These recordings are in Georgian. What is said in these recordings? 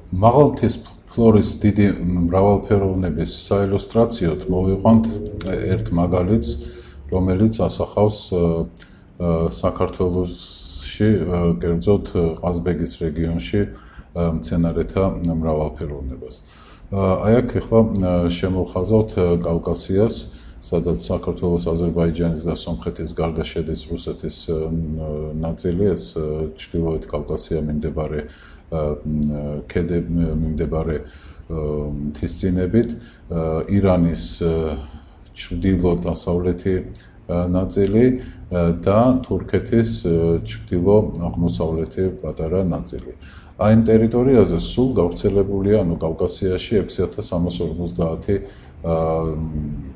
მაღალმთის ფლორის დიდი მრავალფეროვნების საილუსტრაციოდ მოვიყვანთ ერთ მაგალითს, რომელიც ასახავს საქართველოში, კერძოდ ყაზბეგის რეგიონში მცენარეთა მრავალფეროვნებას. Აი აქ ახლა შემოვხაზავთ კავკასიას, სადაც საქართველოს, აზერბაიჯანის და სომხეთის გარდა შედის რუსეთის ნაწილი, ეს ჩრდილოეთ კავკასია მიმდებარე მიმდებარე მთისწინებით, ირანის ჩრდილო-დასავლეთი ნაწილი და თურქეთის ჩრდილო-აღმოსავლეთი პატარა ნაწილი. Აი ამ ტერიტორიაზე სულ გავრცელებულია, კავკასიაში 6350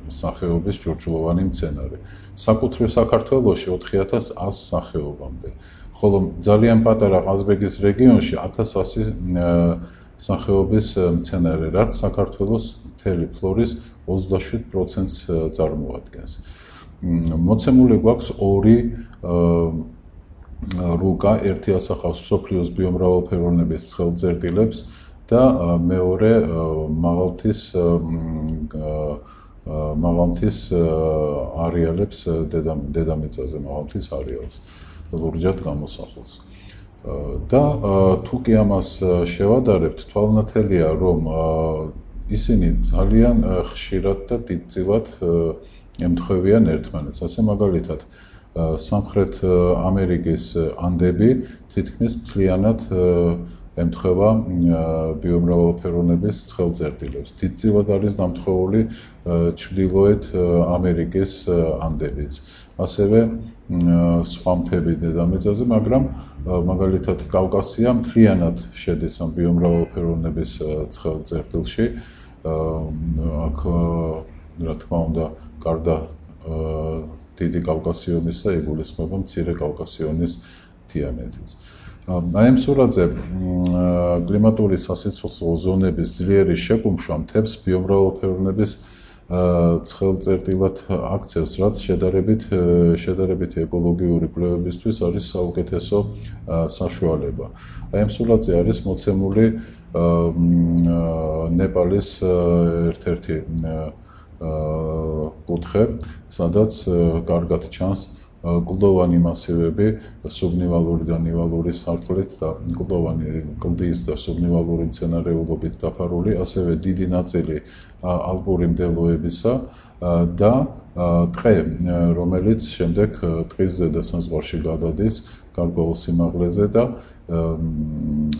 სახეობის ჭურჭლოვანი მცენარე. საკუთრივ საქართველოში 4100 სახეობამდე. ხოლო ძალიან პატარა ყაზბეგის რეგიონში 1100 სახეობის მცენარე, რაც საქართველოს მთელი ფლორის 27%-ს წარმოადგენს. მოცემული გვაქვს ორი რუკა, ერთი ასახავს მსოფლიოს ბიომრავალფეროვნების ცხელწერტილებს და მეორე მაღალმთის არეალებს, დედამიწაზე მაღალმთის არეალს. ლურჯად გამოსახულს. და თუ კი ამას შევადარებთ, თვალნათელია, რომ ისინი ძალიან ხშირად და დიდწილად ემთხვევიან ერთმანეთს. ასე მაგალითად, სამხრეთ ამერიკის ანდები თითქმის მთლიანად ემთხვევა ბიომრავალფეროვნების ცხელწერტილებს. დიდწილად არის დამთხოვული ჩრდილოეთ ამერიკის ანდებიც. ასევე სხვა მთები დედამიწაზე, მაგრამ მაგალითად კავკასია მთლიანად შედის ამ ბიომრავალფეროვნების ცხელწერტილში. აქ რა თქმა უნდა, გარდა დიდი კავკასიონისა იგულისხმება მცირე კავკასიონის მთიანეთიც. აი ამ სურათზე კლიმატური სასიცოცხლო ზონების ძლიერი შეკუმშვა მთებს ბიომრავალფეროვნების ცხელწერტილად აქცევს, რაც შედარებით ეკოლოგიური კვლევებისთვის არის საუკეთესო საშუალება. აი ამ სურათზე არის მოცემული ნეპალის ერთ-ერთი კუთხე, სადაც კარგად ჩანს კლდოვანი მასივები, სუბნივალური და ნივალური სარტყლით და კლდოვანი კლდის და სუბნივალური მცენარეულობით დაფარული, ასევე დიდი ნაწილი ალპური მდელოებისა და ტყე, რომელიც შემდეგ ტყის ზედა საზღვარში გადადის გარკვეულ სიმაღლეზე და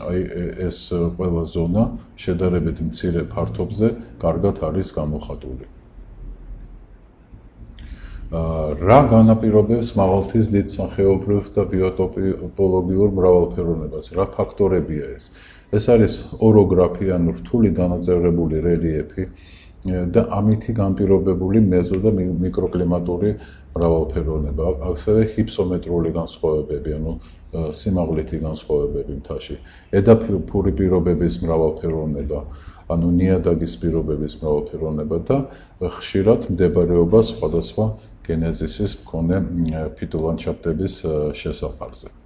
აი ეს ყველა ზონა შედარებით მცირე ფართობზე კარგად არის გამოხატული. რა განაპირობებს მაღალმთის დიდ სახეობრივ და ბიოტოპოლოგიურ მრავალფეროვნებას? რა ფაქტორებია ეს? ეს არის ოროგრაფიანი რთული დანაწევრებული რელიეფი და ამითი განპირობებული მეზო და მიკროკლიმატური მრავალფეროვნება, ასევე ჰიფსომეტრული განსხვავებები, ანუ სიმაღლითი განსხვავებები მთაში, ედაფური პირობების მრავალფეროვნება, ანუ ნიადაგის პირობების მრავალფეროვნება და ხშირად მდებარეობა სხვადასხვა გენეზისის მქონე ფიტოლანდშაფტების შესაფარზე.